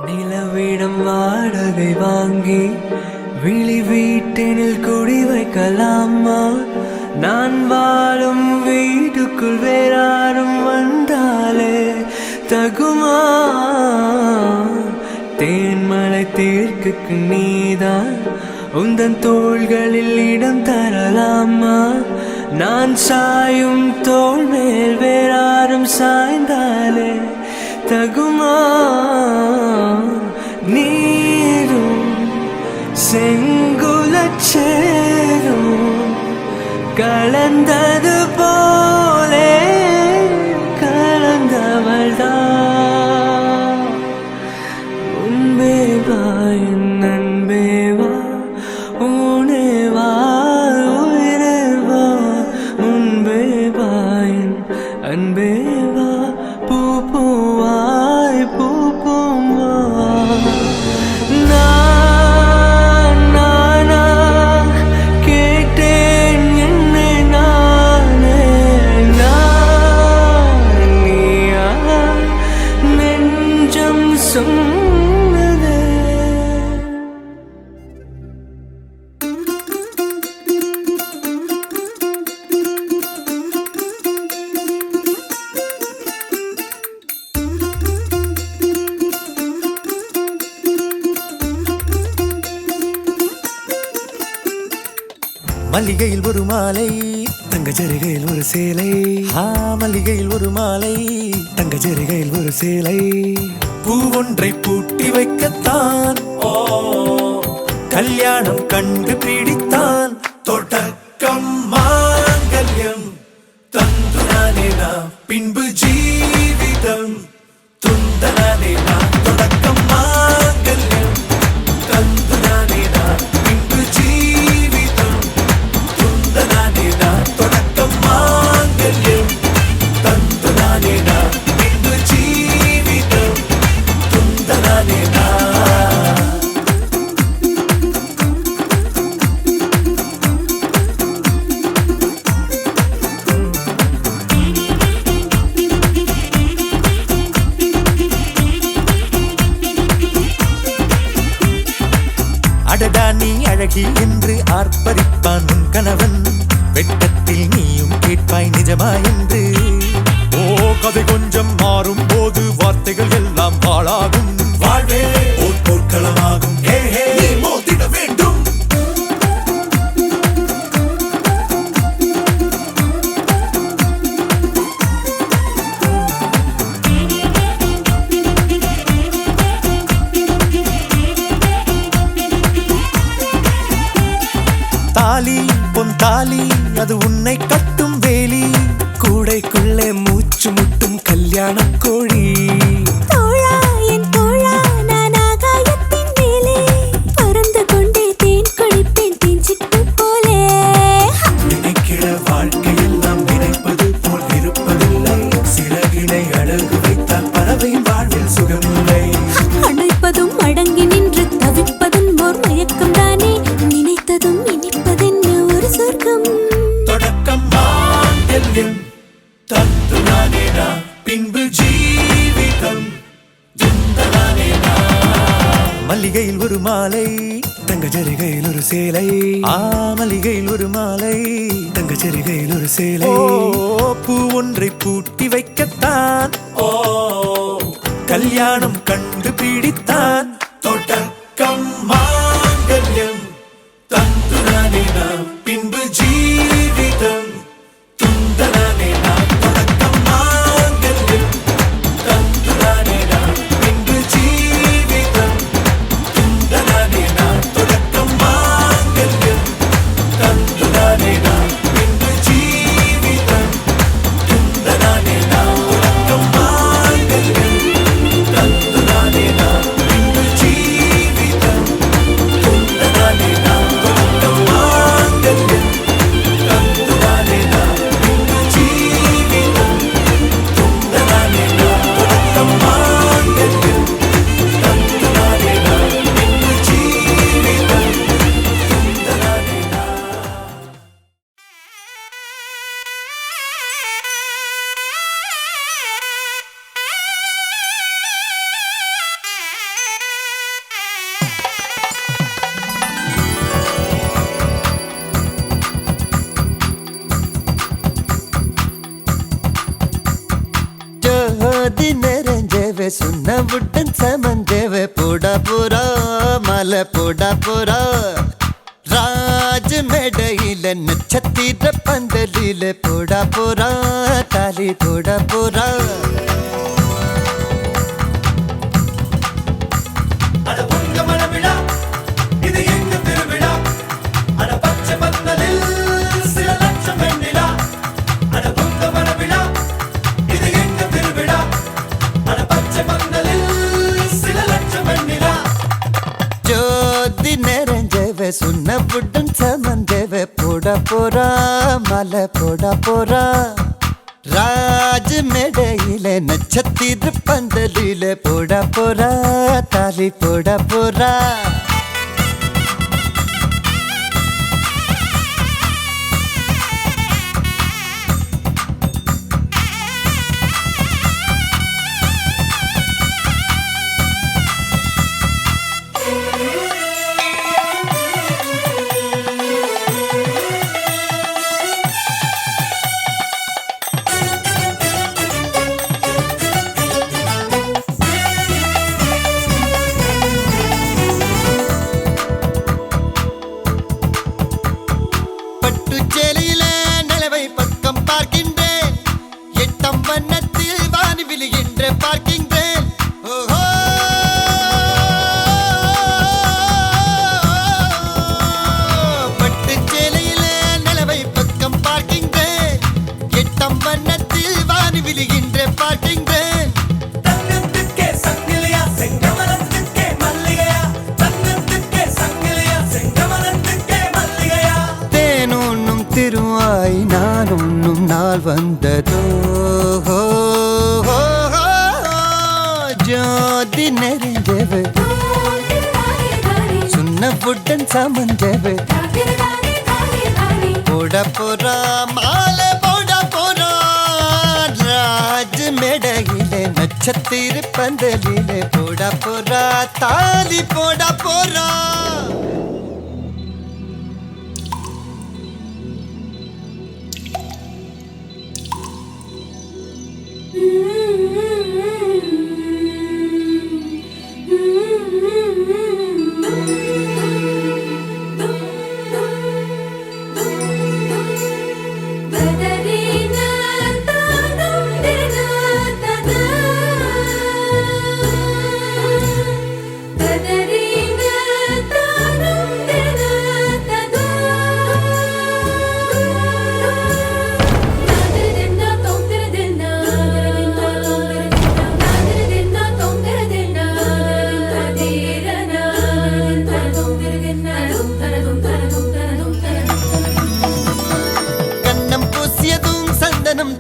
நிலவிடம் வாடகை வாங்கி விழி வீட்டினில் குடி வைக்கலாமா? நான் வாழும் வீட்டுக்குள் வேறாரும் வந்தாலே தகுமா? தேன்மலை தேர்க்குக்கு நீதான் உந்தன் தோள்களில் இடம் தரலாமா? நான் சாயும் தோள் மேல் வேறாரும் சாய்ந்தாலே தகுமா? நீரும் செங்குலச்சேரும் கலந்தது போலே கலந்தவள்தான். உன்பேவா என் அன்பேவா, உனேவா உயிரேவா, உன்பேவா என் அன்பேவா, பூ பூவாய் பூ பூவா. நானா கேட்டேன் என்னை நானே, நீயா நெஞ்சம் சொன்னதே. மல்லிகையில் ஒரு மாலை, தங்க ஜரிகையில் ஒரு சேலை. மல்லிகையில் ஒரு மாலை, தங்க ஜரிகையில் ஒரு சேலை. பூ ஒன்றை பூட்டி வைக்கத்தான் கல்யாணம் கண்டு பிடித்தான். தொடக்கம் மாங்கல்யம் தந்துனானே நாம், பின்பு ஜீவிதம் துந்தனானே நாம். தொடக்கம் மாங்கல்யம் தந்துனானே நாம், பின்பு ஜீவிதம் துந்தனானே நாம். தொடக்கம் மாங்கல்யம் தந்துனானே நாம், பின்பு ஜீவிதம் துந்தனானே நாம். அடடா நீ அழகி என்று ஆர்ப்பரிப்பான் உன் கணவன். வெட்கத்தில் நீயும் கேட்பாய் நிஜமா என்று. கதை கொஞ்சம் மாறும் போது வார்த்தைகள் எல்லாம் பாழாகும். வாழ்வே ஓர் போர்க்களமாகும். நீ மோதிட வேண்டும். தாலி பொன் தாலி, அது உன்னை கட்டும் வேலி. கூடைக்குள்ளே மூச்சு முட்டும் கல்யாண கோழி. தோழா என் தோழா, நான் ஆகாயத்தின் மேலே பறந்து கொண்டே தேன் குடிப்பேன் தேன்சிட்டு போலே. நினைக்கிற வாழ்க்கையெல்லாம் நினைப்பது போல் இருப்பதில்லை. சிறகினை அழகு வைத்தால் பறவையின் வாழ்வில் சுகமில்லை. அணைப்பதும் அடங்கி நின்று தவிப்பதும் ஓர் மயக்கம் தானே. நினைத்ததும் இனிப்பதென்ன ஒரு சொர்க்கம். தொடக்கம் மாங்கல்யம் தந்துனானே நாம், பின்பு ஜீவிதம் துந்தனானே நாம். மல்லிகையில் ஒரு மாலை, தங்க ஜரிகையில் ஒரு சேலை. மல்லிகையில் ஒரு மாலை, தங்க ஜரிகையில் ஒரு சேலை. பூ ஒன்றை பூட்டி வைக்கத்தான் கல்யாணம் கண்டு பிடித்தான். தொடக்கம் மாங்கல்யம் தந்துனானே நாம், பின்பு ஜீவிதம் துந்தனானே நாம். தொடக்கம் மாங்கல்யம் தந்துனானே நாம், பின்பு ஜீவிதம் துந்தனானே நாம். தொடக்கம் மாங்கல்யம் தந்துனானே நாம், பின்பு ஜீவிதம் துந்தனானே நாம். தொடக்கம் மாங்கல்யம் தந்துனானே நாம், பின்பு ஜீவிதம் துந்தனானே நாம். தொடக்கம் மாங்கல்யம் சுண்ணவுடன் சமந்தேவ போடா போறா மலை போடா போறா ராஜ மேடையில நட்சத்திர பந்தலில போடா போறா தாலி போடா போறா ஜோதி நிறைஞ்சவ சுண்ணவுடன் சமந்தேவ போடா போறா மலை போடா போறா ராஜ மேடையில நட்சத்திர பந்தலில போடா போறா தாலி போடா போறா பார்க்கின்றேன் ஓஹோ பட்டு சேலையில நிலவை பக்கம் பார்க்கின்றேன் எட்டம் வண்ணத்தில் வாரி விழுகின்ற பார்க்கின்றேன் தங்கத்துக்கே சங்கிலியா செங்கமலத்துக்கே மல்லிகையா தங்கத்துக்கே சங்கிலியா செங்கமலத்துக்கே மல்லிகையா தேன் உண்ணும் திருவாய் நான் உண்ணும் நாள் வந்ததோ ஜோதி நிறைஞ்சவ சுண்ணவுடன் சமந்தவ போட போறா மாலை போட போறா ராஜ மேடையிலே நட்சத்திர பந்தலிலே போட போறா தாலி போட போறா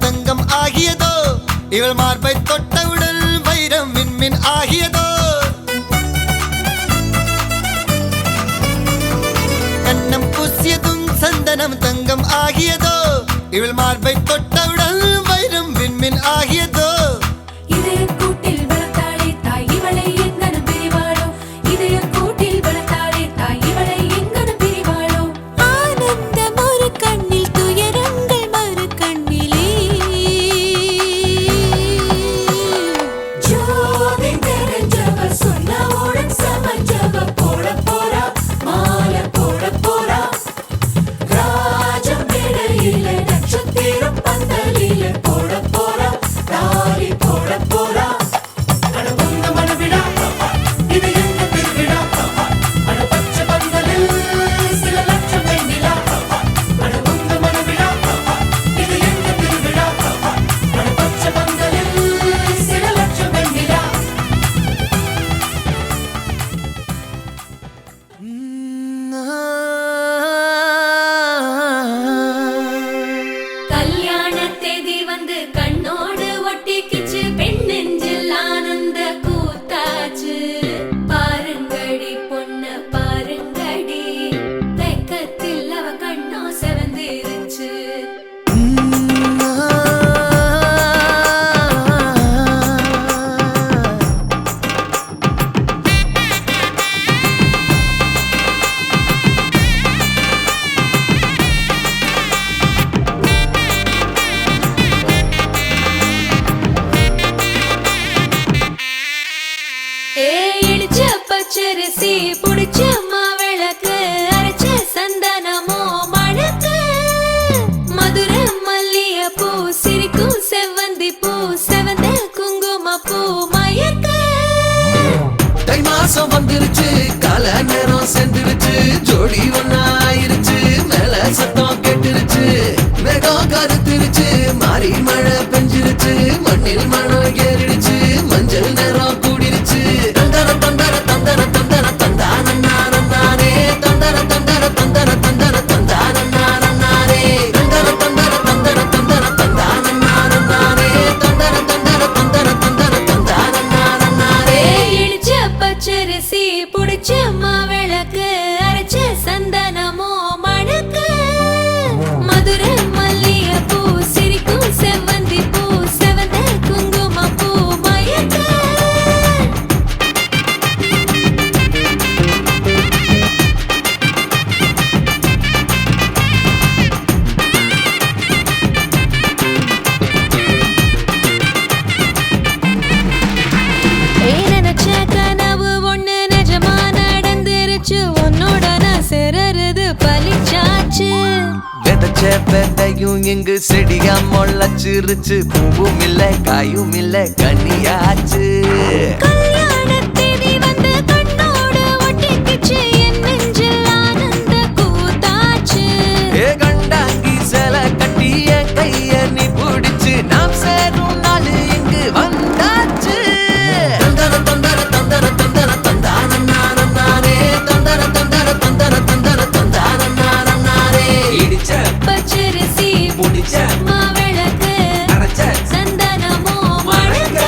தங்கம் ஆகியதோ இவள் மார்பை தொட்டவுடன் வைரம் விண்மின் ஆகியதோ கண்ணம் பூசியதும் சந்தனம் தங்கம் ஆகியதோ இவள் மார்பை தொட்டவுடன் வைரம் விண்மின் ஆகியதோ பச்சரிசி புடிச்ச மாவிளக்கு அரைச்ச சந்தனமோ மணக்கு மதுரை மல்லிய பூ சிரிக்கும் செவ்வந்தி பூ செவந்த குங்கும பூ மயக்க தை மாசம் வந்துருச்சு கால நேரம் சென்றுருச்சு ஜோடி ஒன்னாயிருச்சு மேல சத்தம் கேட்டுருச்சு மேகம் கருத்துருச்சு மாறி மழை பெஞ்சிருச்சு மண்ணில் மணம் ஏறிடுச்சு மஞ்சள் நேரம் கூடிருச்சு தந்தர தந்தர தந்தர தந்தர தந்தானே தந்தர தந்தர தந்தர தந்தர தந்தானே தந்தர தந்தர தந்தர தந்தர தந்தானே தந்தர தந்தர தந்தர தந்தர தந்தானே இடிச்ச பச்சரிசி புடிச்ச மாவிளக்கு அரைச்ச சந்தனமோ மணக்கு மதுரை மல்லிய பூ சிரிக்கும் செவ்வந்தி பூ செவந்த குங்கும பூ மயக்க நினைச்ச கனவு ஒண்ணு நிஜமா நடந்துருச்சு உன்னோட நான் சிறருது பலிச்சாச்சு விதைச்ச விதையும் இங்கு செடியா முளைச்சிருச்சு பூவும் இல்ல காயும் இல்ல கனியாச்சு கல்யாணத்தேதி வந்து கண்ணோடு ஒட்டிக்கிச்சு என் நெஞ்சில் ஆனந்த கூத்தாச்சு ஏ கண்டாங்கி சில கட்டி என் கைய நீ பிடிச்சு நாம் சேரும் நாள் இங்கு வந்தாச்சு தந்தர தந்தர தந்தர தந்தர தந்தானே தந்தர தந்தர தந்தர தந்தர தந்தானே இடிச்ச பச்சரிசி புடிச்ச மாவிளக்கு அரைச்ச சந்தனமோ மணக்க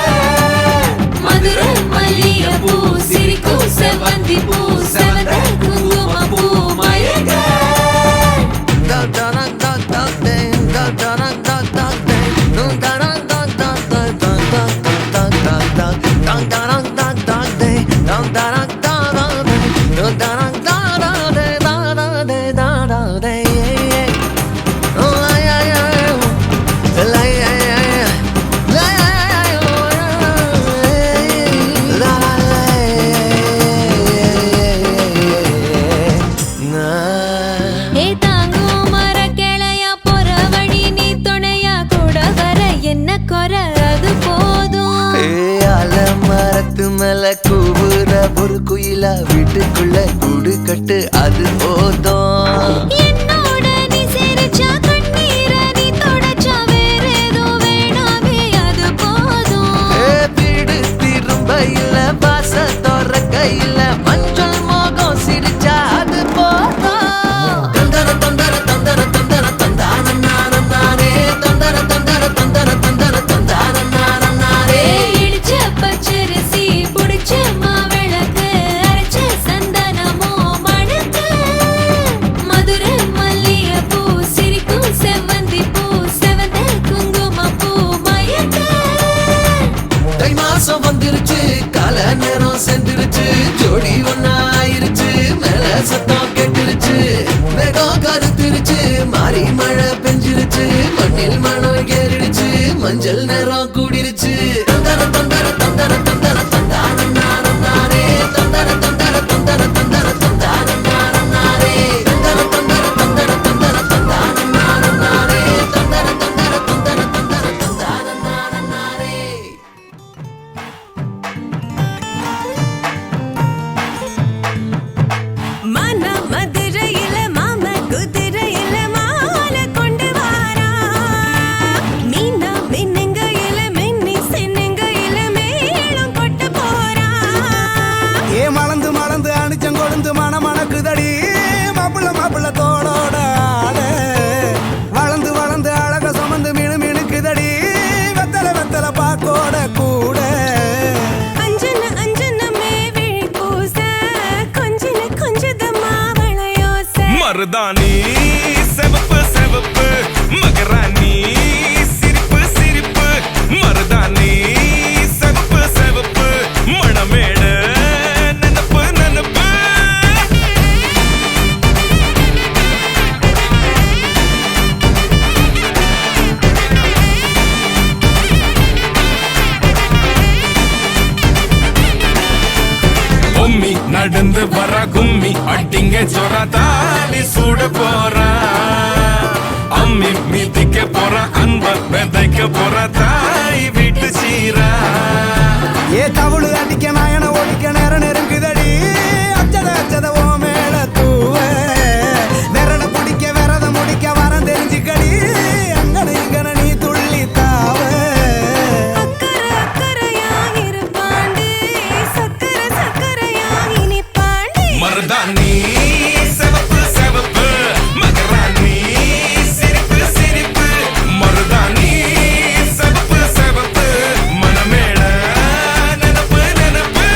மதுரை மல்லிய பூ சிரிக்கும் செவ்வந்தி பூ செவந்த குங்கும பூ மயக்க ஏ தாங்கும் மர கிளையா போற வழி நீ துணையா கூட வர என்ன குறை அது போதும் மரத்து மேல கூவுற ஒரு குயிலா வீட்டுக்குள்ள கூடு கட்டு அது போதும் என்னோட நீ சிரிச்சா கண்ணீர நீ தொடச்சா வேற ஏதோ வேணாமே அது போதும் வீடு திரும்ப இல்ல பாச தோற கையில மஞ்சள் மோகம் சிரிச்சா அது போதும் தந்தர தந்தர தந்தர தந்தர தந்தானே தந்தர தந்தர தந்தர தந்தர தந்தானே இடிச்ச பச்சரிசி புடிச்ச மாவிளக்கு அரைச்ச சந்தனமோ மணக்க மதுரை மல்லிய பூ சிரிக்கும் செவ்வந்தி பூ செவந்த குங்கும பூ மயக்க தை மாசம் வந்துருச்சு கால நேரம் சென்றுருச்சு ஜோடி ஒன்னாயிருச்சு மேல சத்தம் கேட்டுருச்சு மேகம் கருத்துருச்சு மாறி மழை பெஞ்சிருச்சு மண்ணில் மணம் ஏறிடுச்சு மஞ்சள் நேரம் கூடிருச்சு தந்தர தந்தர தந்தர தந்தர தந்தானே தந்தர தந்தர தந்தர தந்தர தந்தானே தந்தர தந்தர தந்தர தந்தர தந்தானே தந்தர தந்தர தந்தர தந்தர தந்தானே மன மதுரையில மாம குதிரையில மாலை கொண்டு வாரா மீனா மின்னுங்கையில மின்னி சின்னுங்கையில மேளம் கொட்டு போறா ஏ மலந்து மலந்து அணிச்சம் கொழுந்து மணக்குதடி மாப்பிள்ள மாப்பிள்ள தோளோட ஆட வளர்ந்து வளர்ந்து அழக சுமந்து மினு மினுக்குதடி வெத்தல வெத்தல பாக்கோட கூட அஞ்சன அஞ்சனமே விழி பூச கொஞ்சன கொஞ்சத மாவளையோச மருதாணி செவப்பு செவப்பு மகராணி சிரிப்பு சிரிப்பு மருதாணி செவப்பு செவப்பு மணமேடு நனப்பு நனப்பு பொம்மி நடந்து வர கும்மி அட்டிங்க சொர தாலி சூட போறா அம்மி மிதிக்க போற அன்ப விதைக்க போற தாய் வீட்டு சீரா ஏ தவுளு அடிக்க நாயன ஒடிக்க நேரம் நெருங்குதடி அச்சத அச்சத ஓ மேல தூவ விரட பிடிக்க விரத முடிக்க வரம் தெரிஞ்சுக்கடி அங்கன இங்கன நீ துள்ளி தாவ அக்கறை அக்கறையாகிரு பாண்டி சக்கர சக்கரையாகினி பாண்டி மருதாணி செவப்பு செவப்பு மகராணி சிரிப்பு சிரிப்பு மருதாணி செவப்பு செவப்பு மனமேட நினப்பு நினப்பு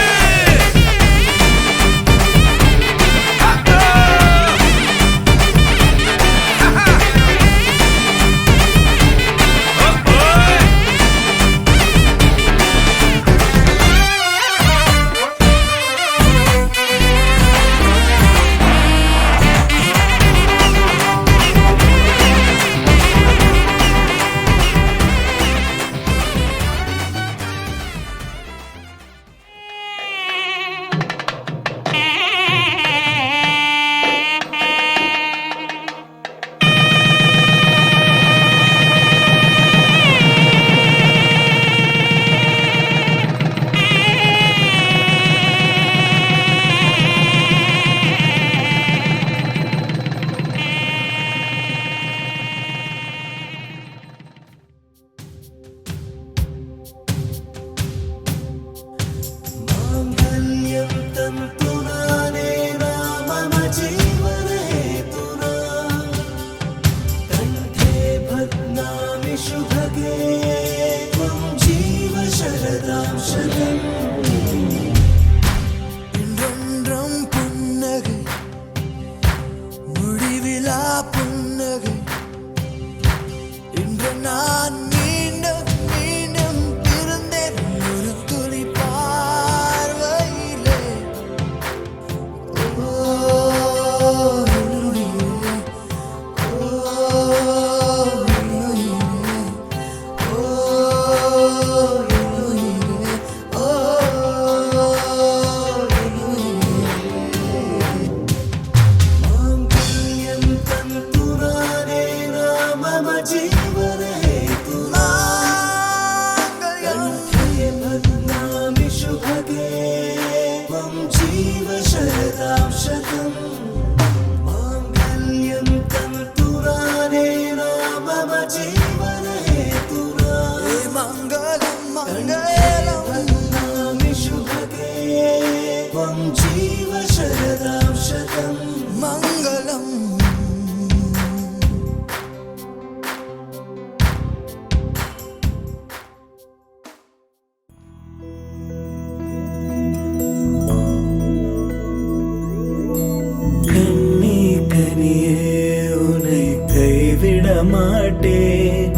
மாட்டேன்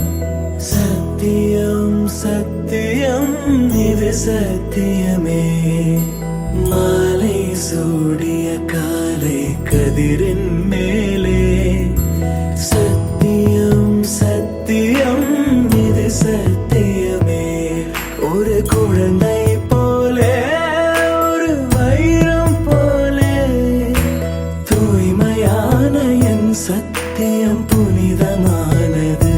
சத்தியம் சத்தியம் இது சத்தியமே மாலை சூடிய காலை கதிரின் மேலே சத்தியம் சத்தியம் இது சத்தியமே ஒரு குழந்தை போலே ஒரு வைரம் போலே தூய்மையான என் சத்தியம் புனிதமானது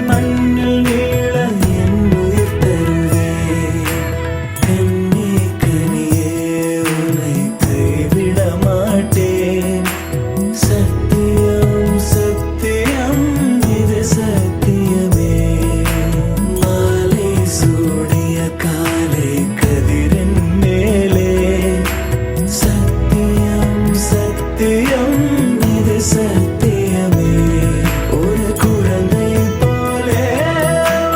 மண்ணில் நீள என் உயிர் தருவேன். கண்ணே கனியே உன்னை கைவிட மாட்டேன். சத்தியம் சத்தியம் இது சத்தியமே. மாலை சூடிய காலை கதிரின் மேலே. சத்தியம் சத்தியம் இது சத்தியமே. ஒரு குழந்தை போலே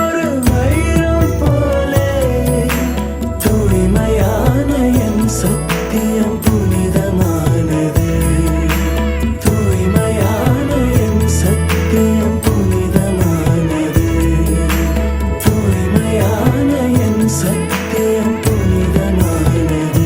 ஒரு வைரம் போலே தூய்மையான என் சத்தியம் புனிதமானது. தூய்மையான என் சத்தியம் புனிதமானது. தூய்மையான என் சத்தியம் புனிதமானது.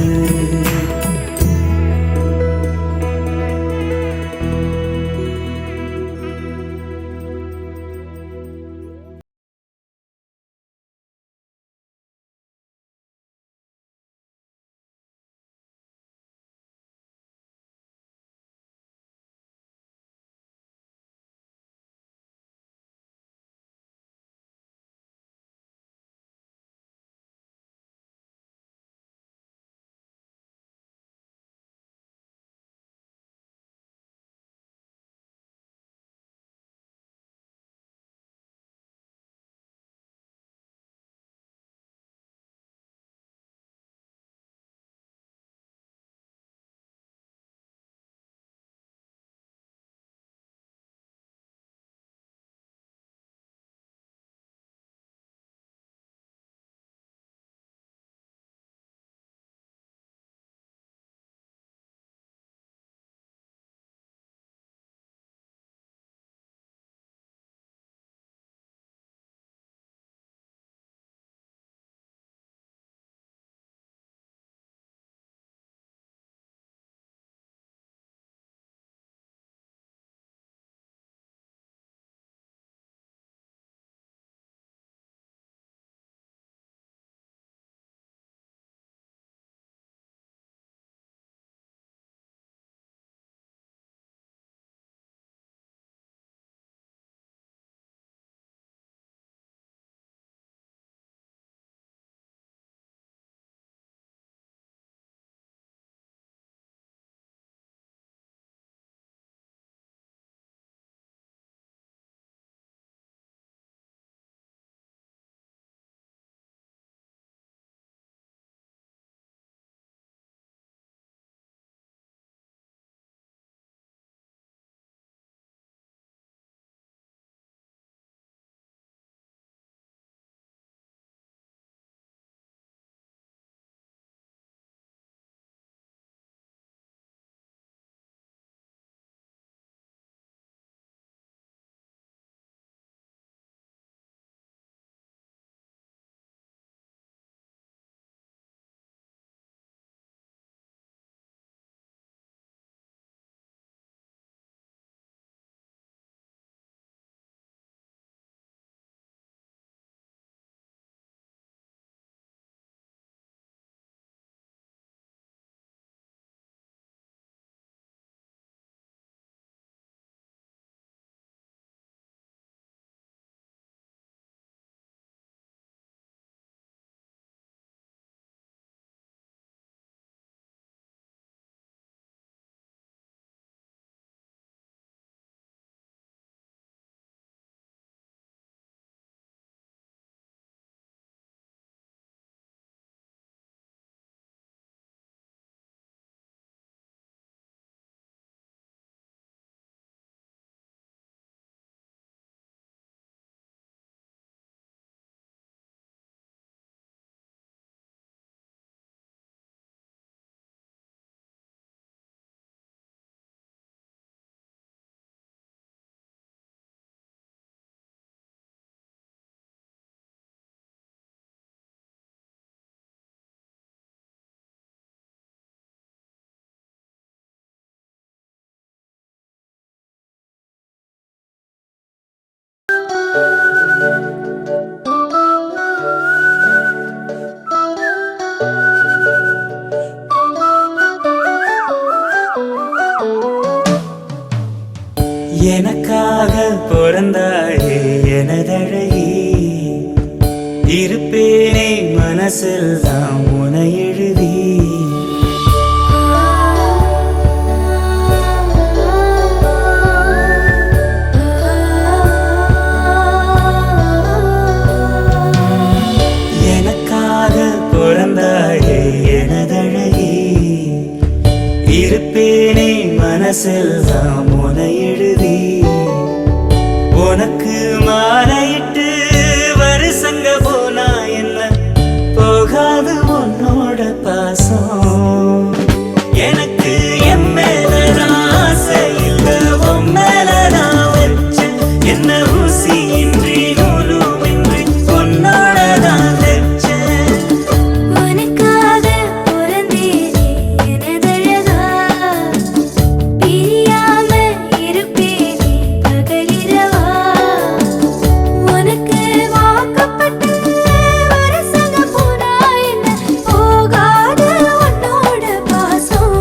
எனக்காக பிறந்தாயே என எனதழகி இருப்பேனே மனசில் தான் உனை எழுதி எனக்காக பிறந்தாயே எனதழகி இருப்பேனே மனசில் தான் உனை எழுதி உனக்கு மாலையிட்டு வருஷங்க போனா என்ன போகாது உன்னோட பாசம் எனக்கு என் மேலதான் ஆசை இல்ல உன் மேலதான் வச்ச என்ன ஊசியின்றி நூலுமின்றி உன்னோடதான் வச்சேன் உனக்காக பிறந்தேனே எனதழகா பிரியாம இருப்பேனே பகலிரவா உனக்கு வாக்கப்பட்ட வருஷங்க போனா என்ன போகாது உன்னோட பாசம்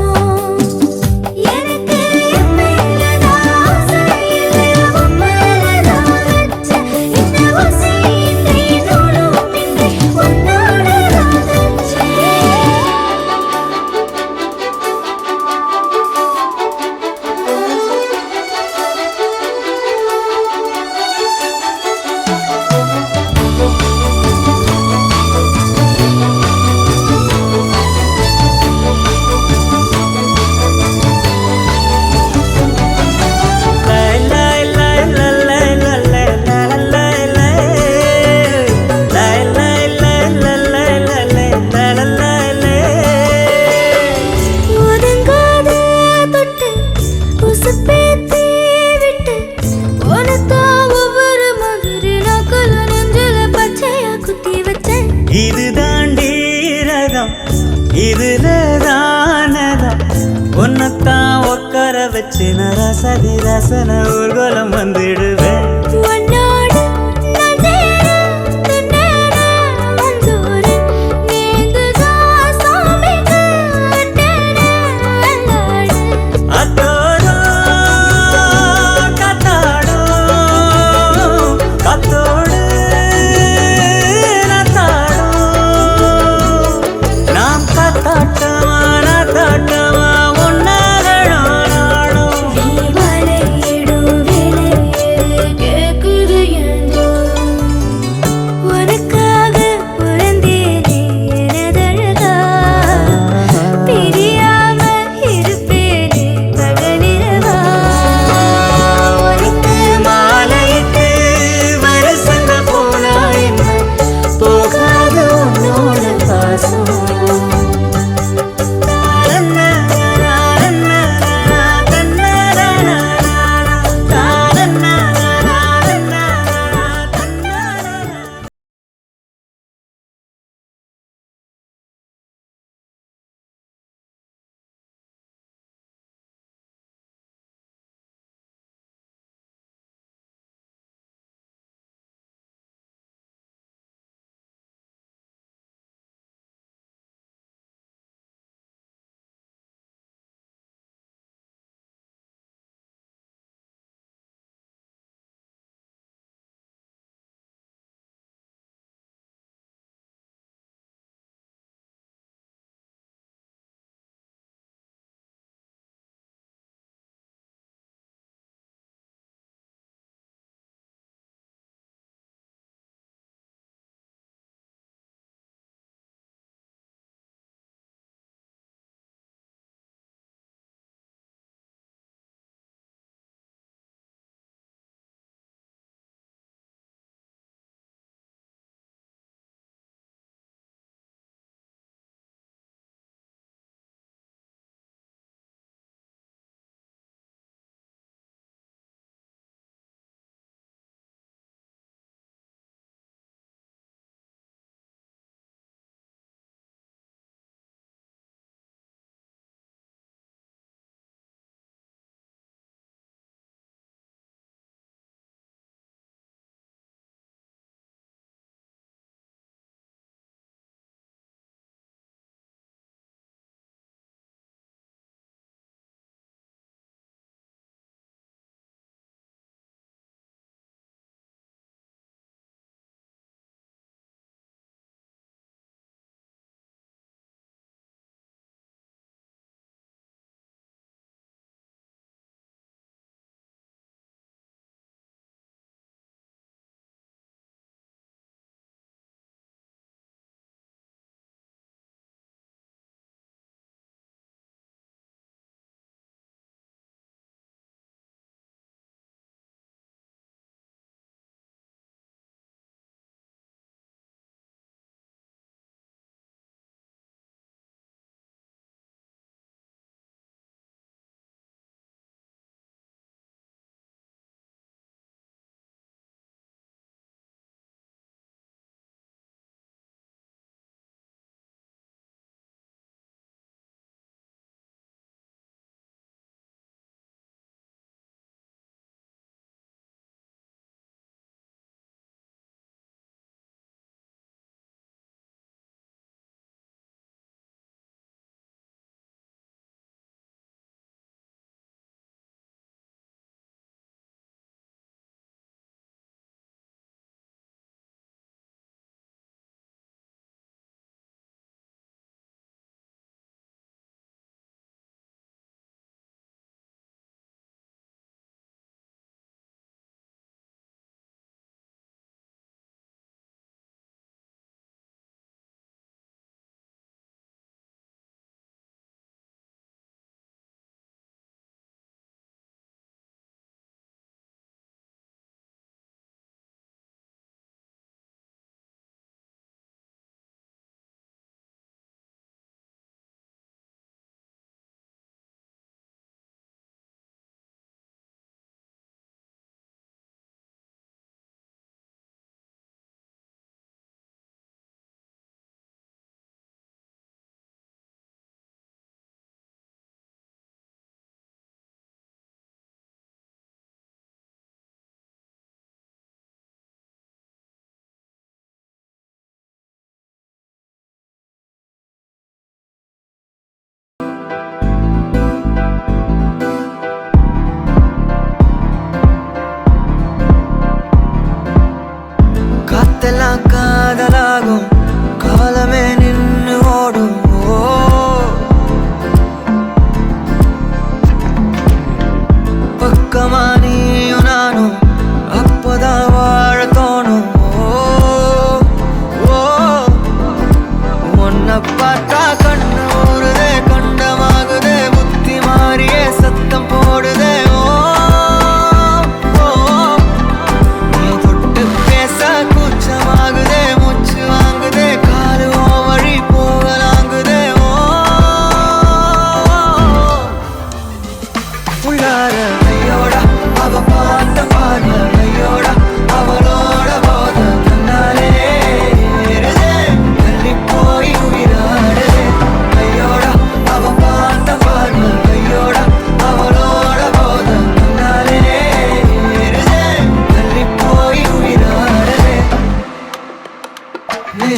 எனக்கு என் மேலதான் ஆசை இல்லை உன் மேலதான் வச்ச இந்த ஊசியின்றி நூலுமின்றி உன்னோடதான் ஒதுங்காத தொட்டு உசுப்பேத்தி விட்டு உனக்கா ஒவ்வொரு மாதிரி நாக்குல நெஞ்சில பச்சையா குத்தி வச்சேன் இது தாண்டி ரகம் இதுல தானதம் உன்னத்தான் உட்கார வச்சு நரசதி ரசன ஊர்கோலம் வந்துடுவேன் உன்னோடு நான் சேர தின்னேன மஞ்சூரி நீங்குதா சாமிக்கு அட்டேன அல்லாடு அத்தோடும் கத்தாடும் கத்தோடு நத்தாடும் நாம் கத்தாட்டமா நத்தாட்டமா உன்னாலும் நாடும் நீ மலையிடும் விலையிலே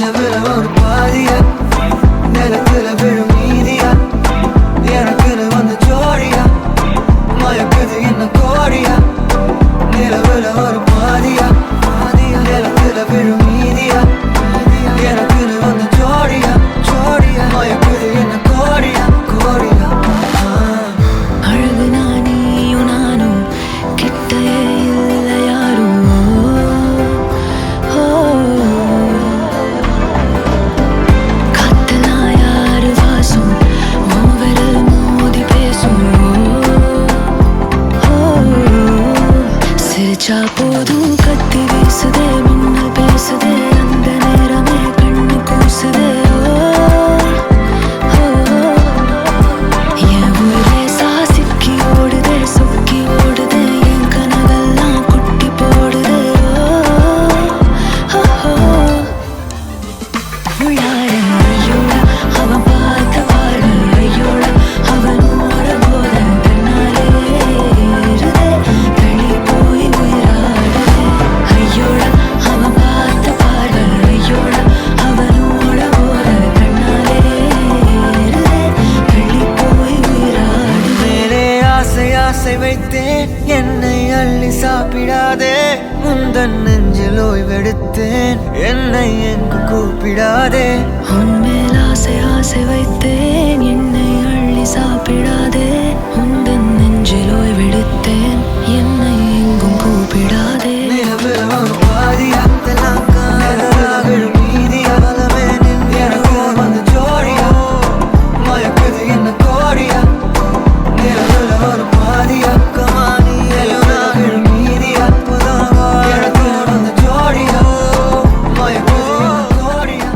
நிலவுல ஒரு பாதியா நிலத்துல விழும் மீதியா எனக்குன்னு வந்து ஜோடியா மயக்குது என்ன கோடியா நிலவுல ஒரு பாதியா நிலத்துல விழும் மீதியா எனக்குன்னு வந்து ஜோடியா மயக்குது என்ன கோடியா அழகு நானேயும் நானும் கிட்டே இல்லை யாரும் காத்தலா யாரு வாசம் மூவரில் மோதி பேசும் சிரிச்சா போதும் கத்தி வீசுதே மின்னல் பேசுதே அந்த நேரமே கண்ணு கூசுதே என் ஊரே சாசிக்கி ஓடுதே சொக்கி ஓடுதே என் கனவெல்லாம் குட்டி போடுதே உள்ளார ஐயோட அவன் பார்த்த பார்வை ஐயோட அவனோட போத தன்னாலே ஏறுதே வெளி போய் உயிராடுதே ஐயோட அவன் பார்த்த பார்வை ஐயோட அவனோட போத தன்னாலே ஏறுதே வெளி போய் உயிராடுதே மேலே ஆசை வைத்தேன் என்னை அள்ளி சாப்பிடாதே முந்தன் நெஞ்சில் ஓய்வெடுத்தேன் என்னை எங்கு கூப்பிடாதே உன்மேல் ஆசை வைத்தேன் என்னை அள்ளி சாப்பிடாதே உந்தன் நெஞ்சில் ஓய்வெடுத்தேன் என்னை எங்கும் கூப்பிடாதே நிலவுல ஒரு பாதியா நிலத்துல விழும் மீதியா எனக்கு வந்து ஜோடியா மயக்குது என்ன கோடியா நிலவுல ஒரு பாதியா நிலவுல விழும் மீதியா எனக்கு வந்து ஜோடியா மயக்குது என்ன கோடியா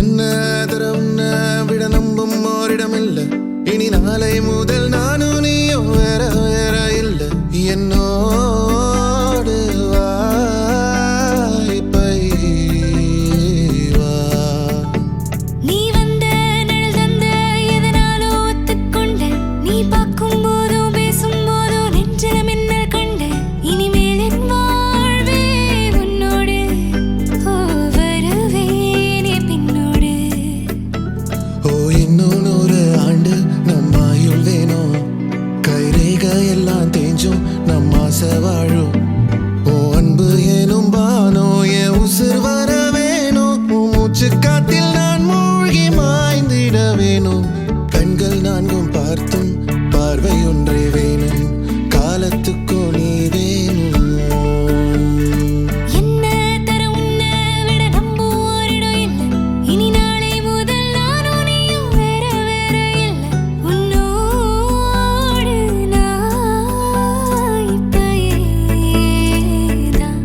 என்ன தர உன்னை விட நம்பும் ஓரிடமில்ல இனி நாளை முதல் நானும் நீயும் வேற வேற இல்ல என்னோடு வாய்ப்பை வா நீ வந்த நிழல் தந்த எதனாலோ ஒத்துக்கொண்ட நீ பார்க்கும் போதோ பேசும் போதோ நெஞ்சில மின்னல் கண்ட இனிமேல் என் வாழ்வே உன்னோடு வருவேனே பின்னோடு ஓ இன்னும் 100 ஆண்டு நம்ம ஆயுள் வேணும் கைரேக எல்லாம் தேஞ்சும் நம்ம ஆசை வாழும் ஓ அன்பு ஏனும் பானோ என் உசுர் வர வேணும் உன் மூச்சு காத்தில் நான் மூழ்கி மாய்ந்திட வேணும் கண்கள் நான்கும் பார்த்தும் பார்வை ஒன்றே வேணும் காலத்துக்கோ நீ வேணும் என்ன தர உன்னை விட நம்பும் ஓரிடம் இல்லை இனி நாளை முதல் நானும் நீயும் வேற வேற இல்லை உன்னோடு நான் இப்பயேதான்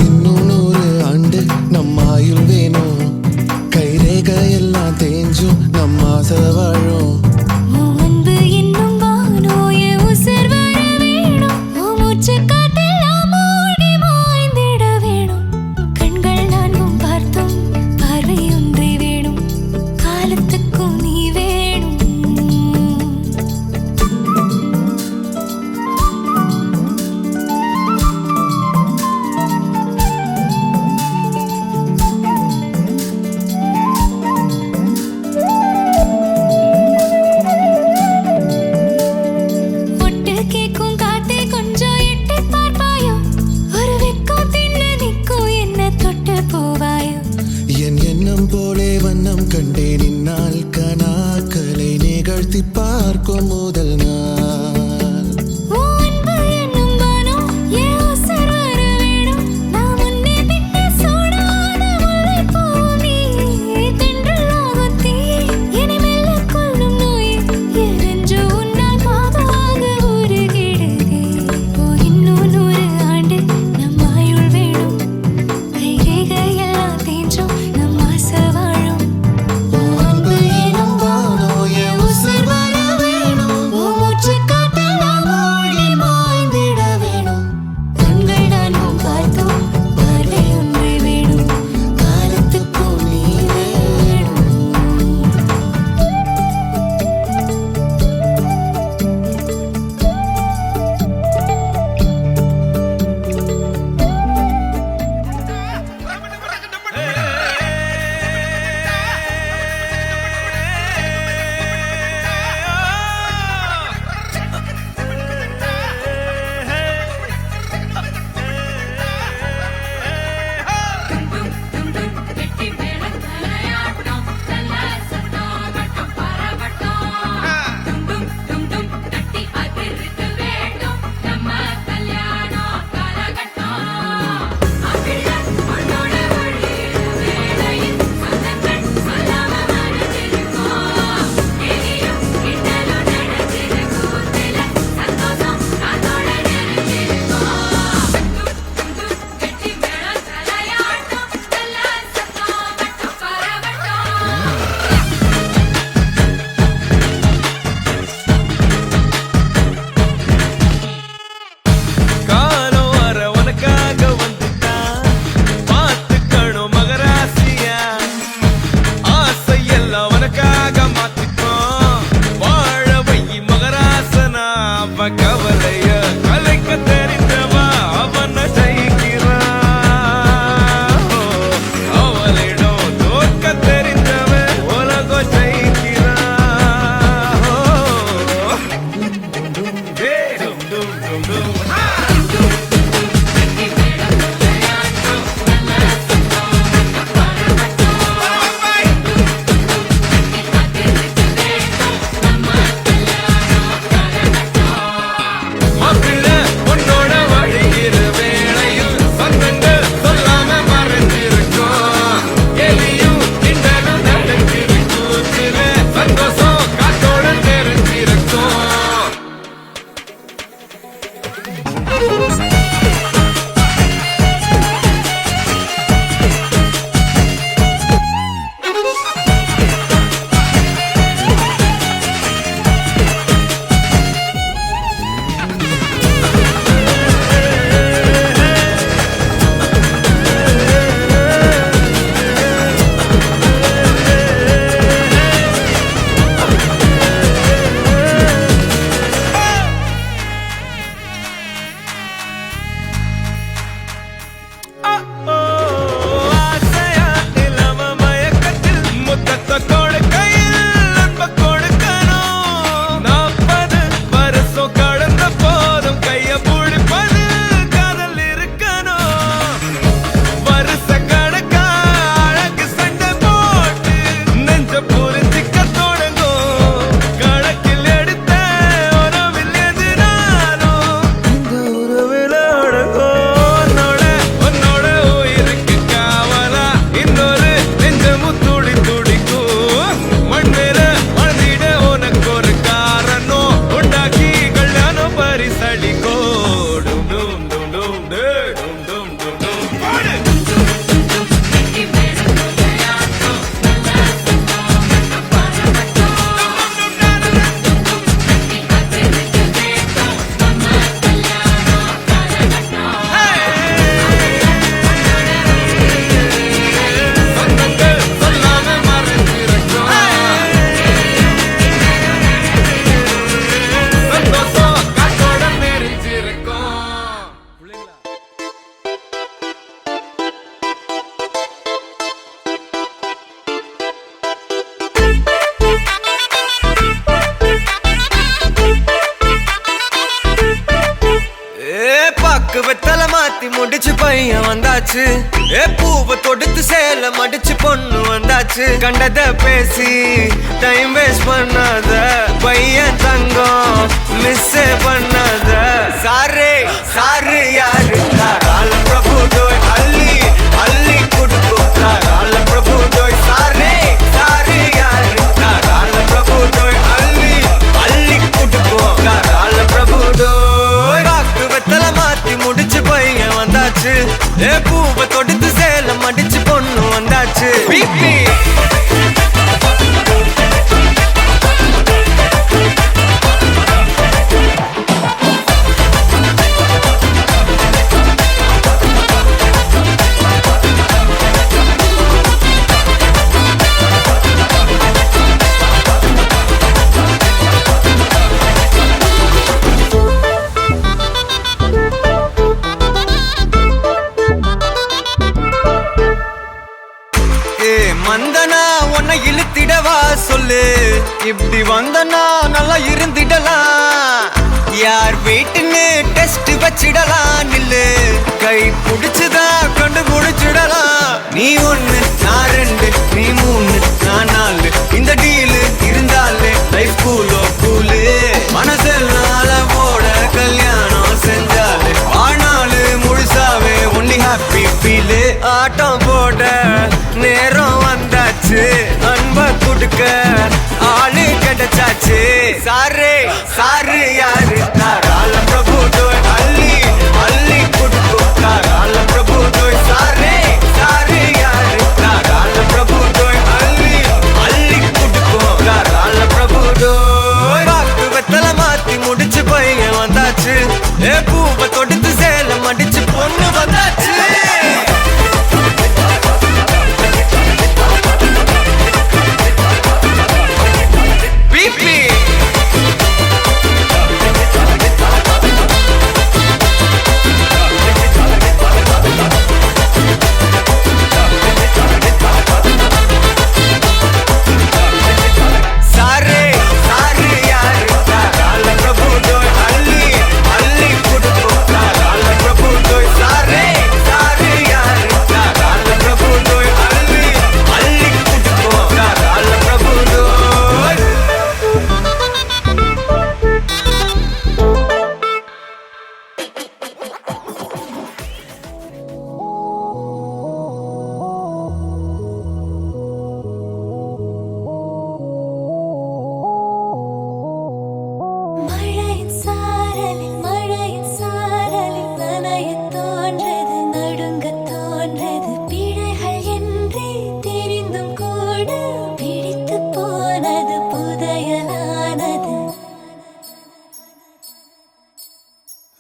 இன்னும் 100 வெத்தல மாத்தி முடிச்சு பையன் வந்தாச்சு பூவை தொடுத்து சேல மடிச்சு பொண்ணு வந்தாச்சு கண்டத பேசி டைம் வேஸ்ட் பண்ணாத பையன் தங்கம் மிஸ் பண்ணாத சாரே சாரு யாரு கால பிரபு டோய் அள்ளி அள்ளி குடுக்கும் கால பிரபு டோய் சாரே சாரு யாரு கால பிரபு டோய் அள்ளி அள்ளி குடுக்கும் கால பிரபு டோய் வாக்கு வெத்தல மாத்தி முடிச்சு பையன் வந்தாச்சு பூவை தொடுத்து சேல மடிச்சு பொண்ணு வந்தாச்சு பிபி மந்தனா உன்னை இழுத்திடவா சொல்லு இப்படி வந்தனா நல்லா இருந்திடலாம் யார் வீட்டுன்னு டெஸ்ட் வச்சிடலாம் நில்லு கை புடிச்சுதா கண்டு முடிச்சிடலாம் நீ ஒண்ணு நான் ரெண்டு நீ மூணு நான் நாலு இந்த டீலு இருந்தாலே லைஃப் கூலோ கூலு மனசெல்லாம் போட கல்யாணம் செஞ்சாலே ஆனாலு முழுசாவே ஒன்லி ஹாப்பி ஃபீலு ஆட்டம் போட நேரம் வந்தாச்சு அன்ப குடுக்க ஆளு கிடைச்சாச்சு சாரே சாரு யாரு கால பிரபு டோய் அள்ளி அள்ளி குடுக்கும் கால பிரபு டோய் சாரே சாரு யாரு கால பிரபு டோய் அள்ளி அள்ளி குடுக்கும் கால பிரபு டோய் வாக்கு வெத்தல மாத்தி முடிச்சு பையன் வந்தாச்சு பூவை தொடுத்து சேல மடிச்சு பொண்ணு வந்தாச்சு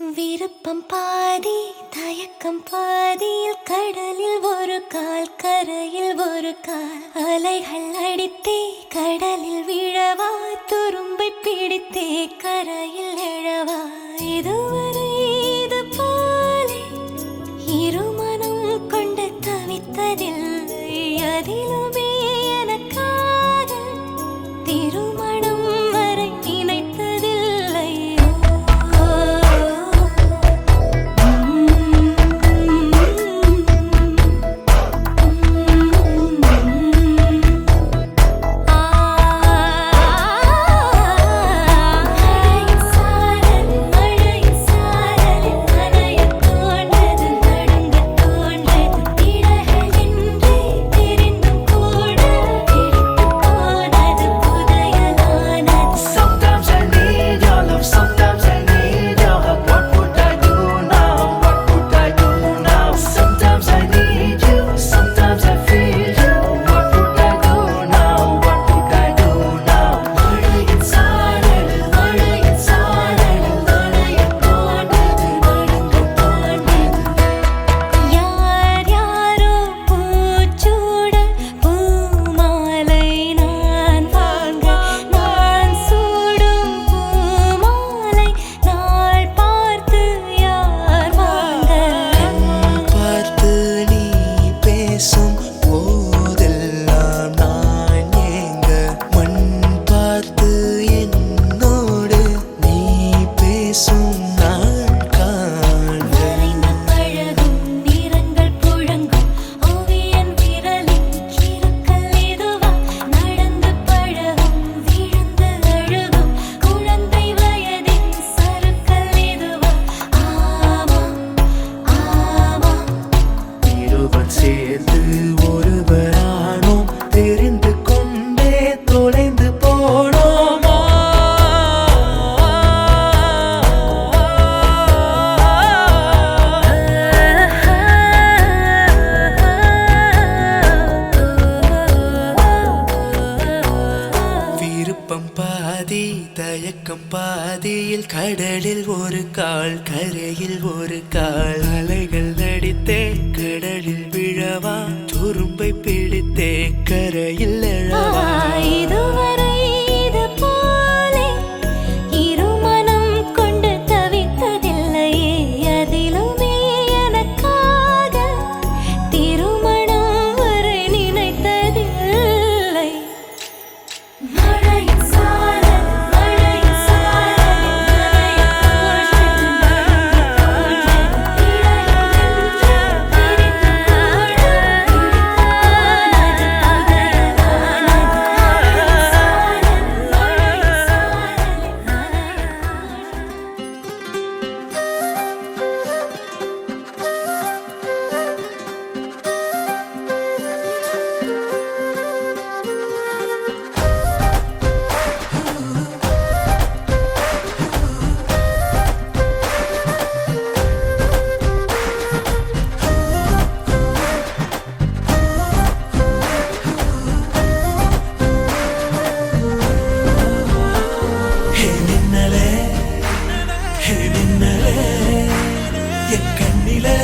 விருப்பம் பாதி தயக்கம் பாதியில் கடலில் ஒரு கால் கரையில் ஒரு கால் அலைகள் அடித்தே கடலில் விழவா துரும்பை பிடித்தே கரையில் எழவா இதுவரை இது போலே இருமனம் கொண்டு தவித்ததில்லை அதிலுமே எனக்காக திருமணம் வரை நினைத்ததில்லை மழை சாரல் கடலில் ஒரு கால் கரையில் ஒரு கால் அலைகள் அடித்தே கடலில் விழவா துரும்பை பிடித்தே கரையில் எழவா இதுவரை இது போலே இருமனம் கொண்டு தவித்ததில்லையே அதிலுமே எனக்காக திருமணம் வரை நினைத்ததில்லை மழையின் சாரல் மழையின் சாரல் மின்னலே என் கண்ணிலே